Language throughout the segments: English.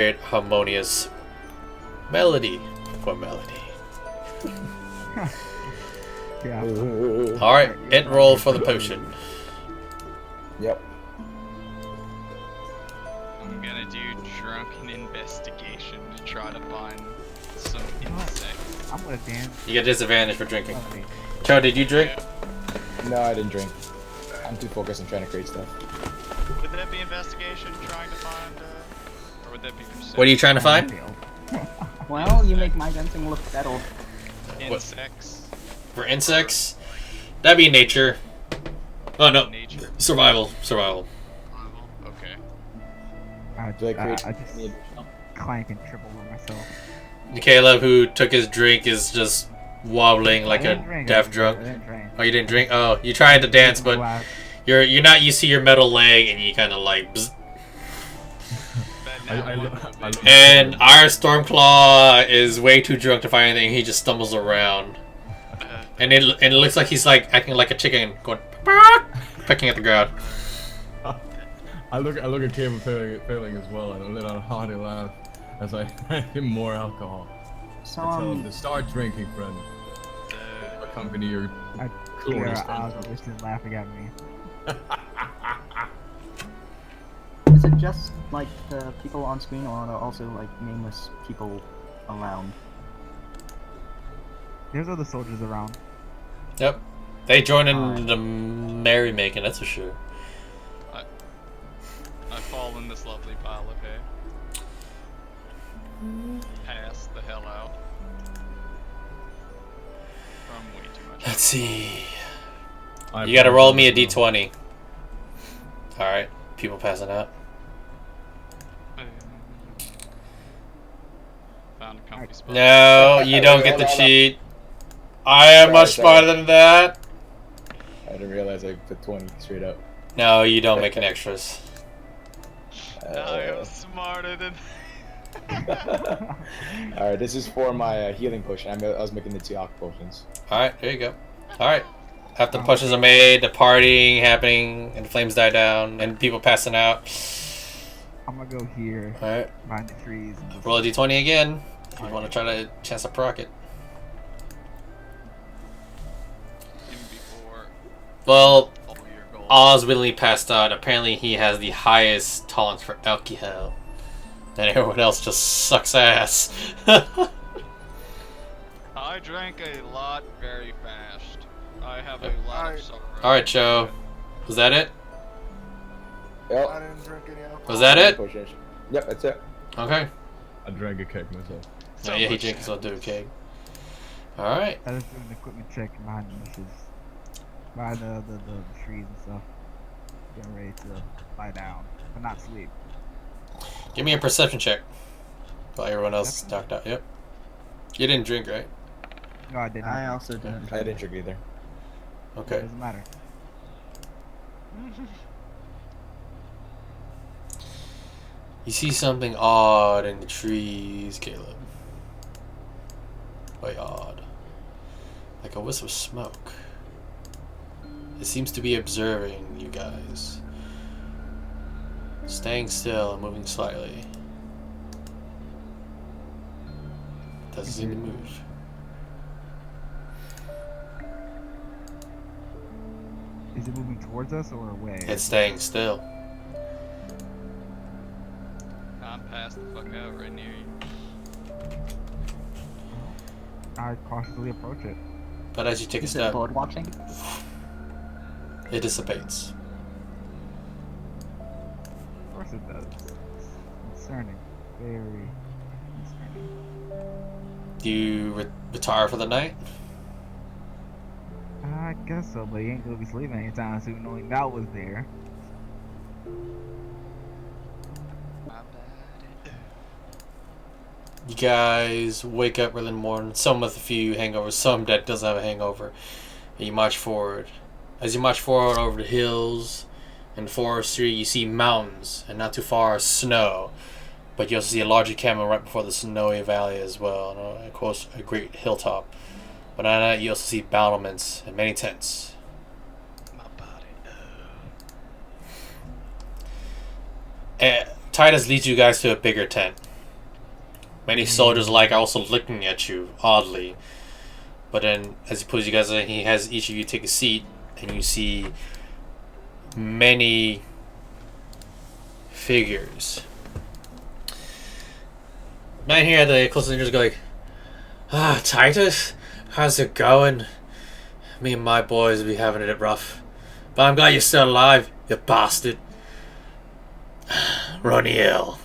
harmonious melody for melody. Yeah. Alright, hit roll for the potion. Yep. I'm gonna do drunken investigation to try to find some insects. I'm gonna dance. You get disadvantage for drinking. Cho, did you drink? No, I didn't drink. I'm too focused on trying to create stuff. Would that be investigation trying to find, or would that be perception? What are you trying to find? Well, you make my dancing look better. Insects. For insects? That'd be nature. Oh no. Nature. Survival. Survival. Okay. I Do I create? just clank and triple over myself. Caleb, who took his drink, is just wobbling like I a didn't drink, deaf drunk. I didn't drink. Oh, you didn't drink? Oh, you tried to dance, but you're not used to your metal leg, and you kind of like. Bzz. And our Stormclaw is way too drunk to find anything. He just stumbles around, and it looks like he's like acting like a chicken, going pecking at the ground. I look at Caleb failing as well, and I let out a hearty laugh as I hand him more alcohol. So, I tell him to start drinking, friend. Accompany your glorious I was just laughing at me. is it just like the people on screen, or are there also like nameless people around? There's other soldiers around. Yep, they join in the merrymaking. That's for sure. I fall in this lovely pile of hay. Pass the hell out. From way too much. Let's see. You gotta roll me a d20. Alright, people passing out. Found a comfy spot. No, you don't get the cheat. I am much smarter than that. I didn't realize I put 20 straight up. No, you don't make an extras. I am smarter than. Alright, this is for my healing potion. I was making the 2 alk potions. Alright, there you go. Alright. After the potions are made, the partying happening, and the flames die down, and people passing out. I'm gonna go here. Alright. Behind the trees. Roll a d20 again. If you want to try to chance to proc it. Well, Oz willingly passed out. Apparently he has the highest tolerance for alcohol. And everyone else just sucks ass. I drank a lot very fast. I have a lot of sorrow. Alright, Cho. Was that it? Yep. I didn't drink any alcohol. Was that it? Yep, that's it. Okay. I drank a cake myself. So yeah, he drinks, so I'll do a cake. Alright. I was doing an equipment check behind the bushes. Behind the trees and stuff. Getting ready to lie down. But not sleep. Give me a perception check. While everyone else is knocked out. Yep. You didn't drink, right? No, I did not. I also didn't. I didn't drink either. Okay. It doesn't matter. You see something odd in the trees, Caleb. Quite odd. Like a wisp of smoke. It seems to be observing you guys. Staying still and moving slightly. Doesn't seem to move. Is it moving towards us or away? It's staying still. I'm passed the fuck out right near you. I cautiously approach it. But as you take a Is it step, bird watching? it dissipates. Of course it does. It's concerning. Very concerning. Do you retire for the night? I guess so, but he ain't gonna be sleeping anytime soon knowing that was there. My bad. You guys wake up early in the morning, some with a few hangovers, some that doesn't have a hangover, and you march forward. As you march forward over the hills and forestry, you see mountains, and not too far snow. But you also see a larger cabin right before the snowy valley as well, and of course a great hilltop. But on that, you also see battlements and many tents. My body. And Titus leads you guys to a bigger tent. Many soldiers alike are also looking at you oddly. But then, as he pulls you guys in, he has each of you take a seat, and you see many figures. Man here at the closest rangers go like, "Ah, Titus, how's it going? Me and my boys be having it rough. But I'm glad you're still alive, you bastard." Roniel.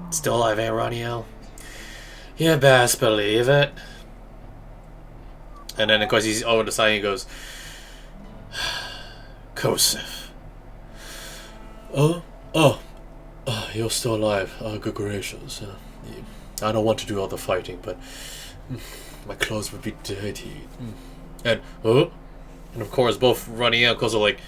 Still alive, eh, Roniel? You best believe it. And then, of course, he's over the side and he goes, "Kosef. You're still alive. Oh, good gracious. I don't want to do all the fighting, but my clothes would be dirty." And of course, both Ronnie and Kosef are like,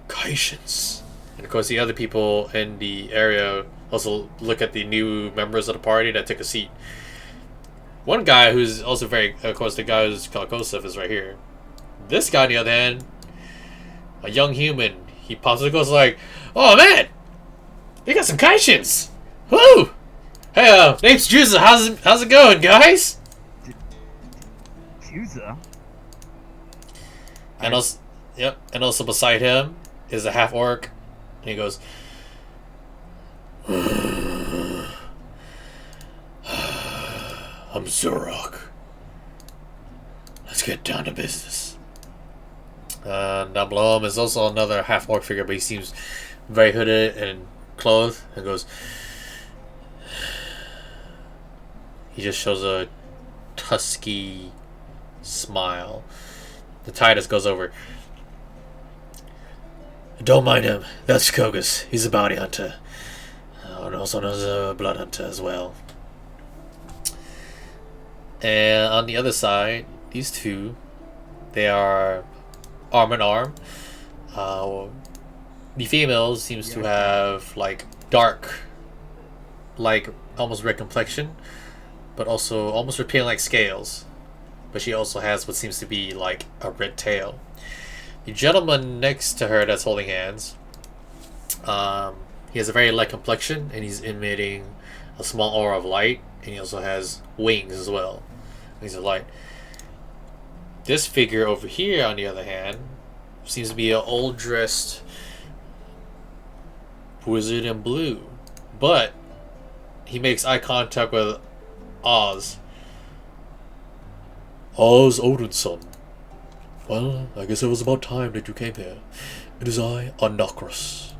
"Patience." And of course, the other people in the area also look at the new members of the party that took a seat. One guy who's also of course, the guy who's called Kosef is right here. This guy, on the other hand, a young human, he pops and goes like, "Oh man, you got some Kaishins! Woo! Hey, name's Juza. How's it going, guys?" Juza? And also, and also beside him is a half-orc, and he goes, "I'm Zurok. Let's get down to business." Down below him is also another half-orc figure, but he seems very hooded and clothed, and goes, he just shows a tusky smile. The Titus goes over, "Don't mind him. That's Kogus. He's a bounty hunter. And also known as a blood hunter as well." And on the other side, these two, they are arm in arm. The female seems to have like dark, like almost red complexion, but also almost appearing like scales. But she also has what seems to be like a red tail. The gentleman next to her that's holding hands, he has a very light complexion, and he's emitting a small aura of light, and he also has wings as well. Wings of light. This figure over here, on the other hand, seems to be an old-dressed wizard in blue, but he makes eye contact with Oz. "Oz Odinson. Well, I guess it was about time that you came here. It is I, Anakros.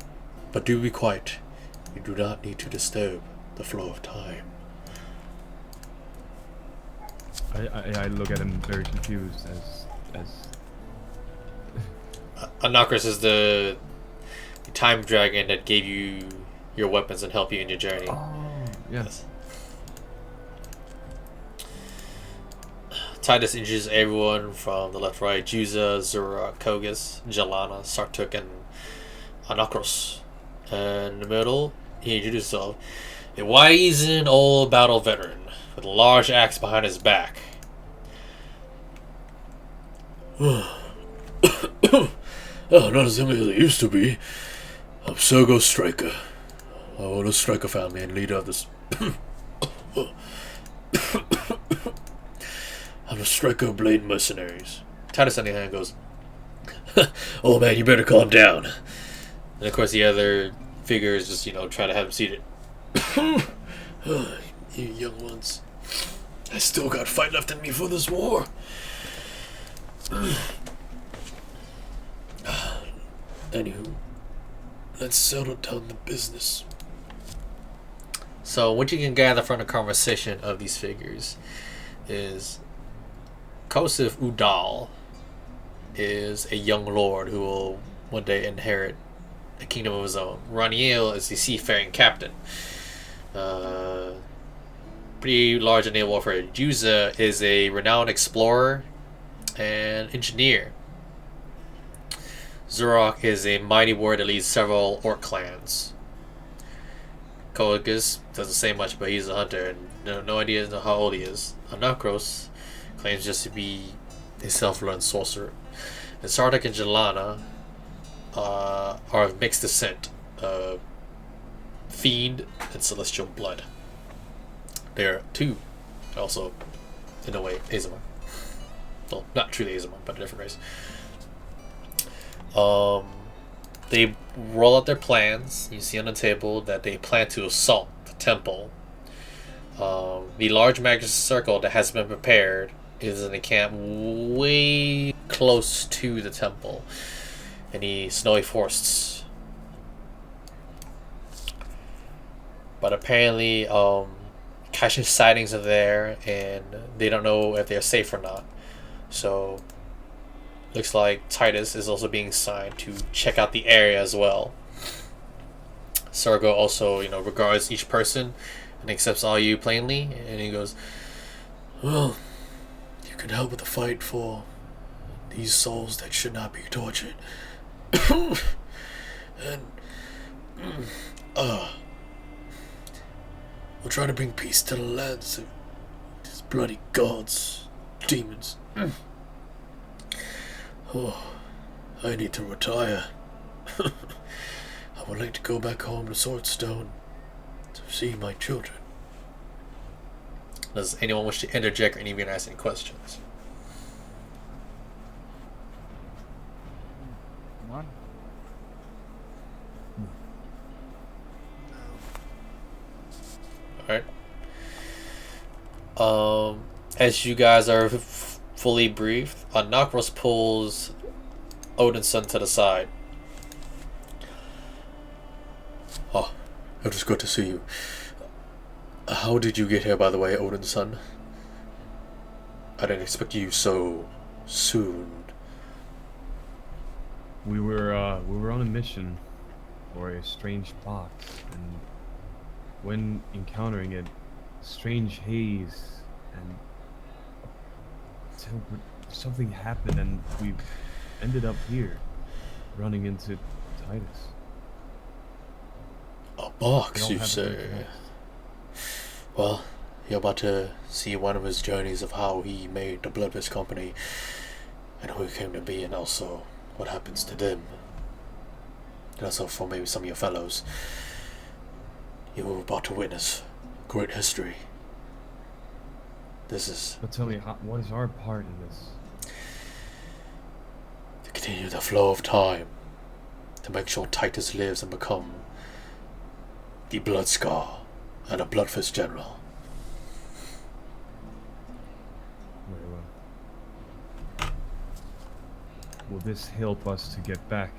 But do be quiet. You do not need to disturb the flow of time." I look at him very confused as Anakros is the time dragon that gave you your weapons and helped you in your journey. Oh, yes. Titus introduces everyone from the left, right: Juza, Zura, Kogus, Jelana, Sartuk, and Anakros. And in the middle, he introduces himself: a wizened old battle veteran with a large axe behind his back. "Oh, not as young as I used to be. I'm Sergo Striker. I own a Striker family and leader of this. I'm a Striker Blade Mercenaries." Titus on the other hand goes, "Oh man, you better calm down." And of course the other figures just, try to have him seated. "You young ones, I still got fight left in me for this war. Anywho, let's settle down the business." So what you can gather from the conversation of these figures is Kosef Udal is a young lord who will one day inherit a kingdom of his own. Roniel is the seafaring captain. Pretty large in naval warfare. Juza is a renowned explorer and engineer. Zurok is a mighty warrior that leads several orc clans. Kogus doesn't say much, but he's a hunter and no idea how old he is. Anakros claims just to be a self-learned sorcerer. And Sardak and Jelana are of mixed descent, fiend and celestial blood. They're two, also, in a way, Ozzmanthe. Well, not truly Ozzmanthe, but a different race. They roll out their plans. You see on the table that they plan to assault the temple. The large magic circle that has been prepared is in a camp way close to the temple in the snowy forests. But apparently, Cassian sightings are there, and they don't know if they're safe or not. So, looks like Titus is also being assigned to check out the area as well. Sergo also, regards each person and accepts all you plainly, and he goes, "Well, you can help with the fight for these souls that should not be tortured. And we'll try to bring peace to the lands of these bloody gods, demons. Oh, I need to retire. I would like to go back home to Swordstone to see my children." Does anyone wish to interject or even ask any questions? None. Alright. As you guys are fully briefed, Nokros pulls Odin's son to the side. "Oh, it was good to see you. How did you get here, by the way, Odin's son? I didn't expect you so soon." We were on a mission for a strange box, and when encountering it, strange haze and something happened, and we ended up here, running into Titus. A I box, don't you have a say? context. Well, you're about to see one of his journeys of how he made the Bloodfist Company and who he came to be, and also what happens to them. And also for maybe some of your fellows. You are about to witness great history. This is But tell me, what is our part in this? to continue the flow of time, to make sure Titus lives and become the Blood Scar and a Bloodfist General. Very well. Will this help us to get back,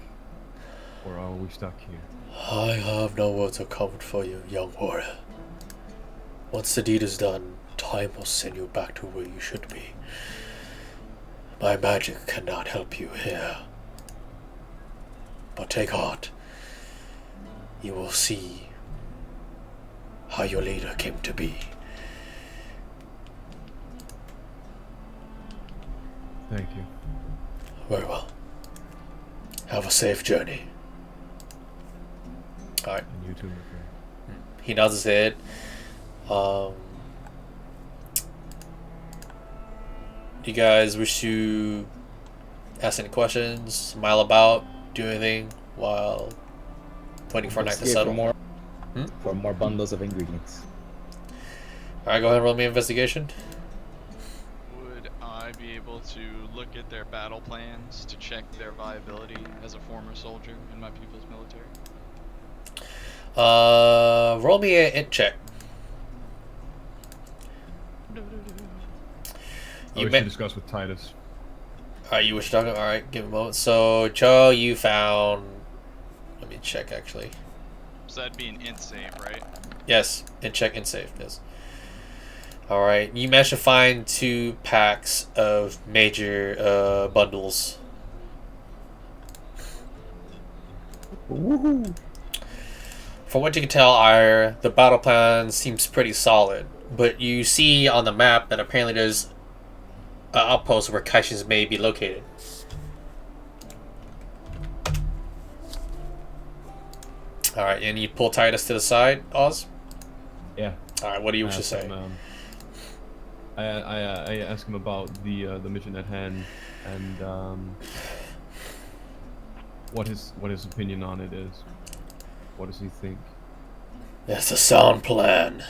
or are we stuck here? I have no words of comfort for you, young warrior. Once the deed is done, time will send you back to where you should be. My magic cannot help you here. But take heart. You will see how your leader came to be. Thank you. Very well. Have a safe journey. Alright. And you too, my friend. He nods his head. Do you guys wish to ask any questions, smile about, do anything while waiting for night to Investigate settle? for more bundles of ingredients. Alright, go ahead and roll me an investigation. Would I be able to look at their battle plans to check their viability as a former soldier in my people's military? Roll me an int check. I wish to discuss with Titus. Alright, you wish to talk? Alright, give a moment. So, Joe, you found... Let me check, actually. So that'd be an int save, right? Yes, int check, int save, yes. Alright, you managed to find 2 packs of major bundles. Woohoo! From what you can tell, the battle plan seems pretty solid. But you see on the map that apparently there's an outpost where caches may be located. Alright, and you pull Titus to the side, Oz? Yeah. Alright, what do you wish to asked say? him, I asked him about the mission at hand, and what his opinion on it is. What does he think? That's a sound plan.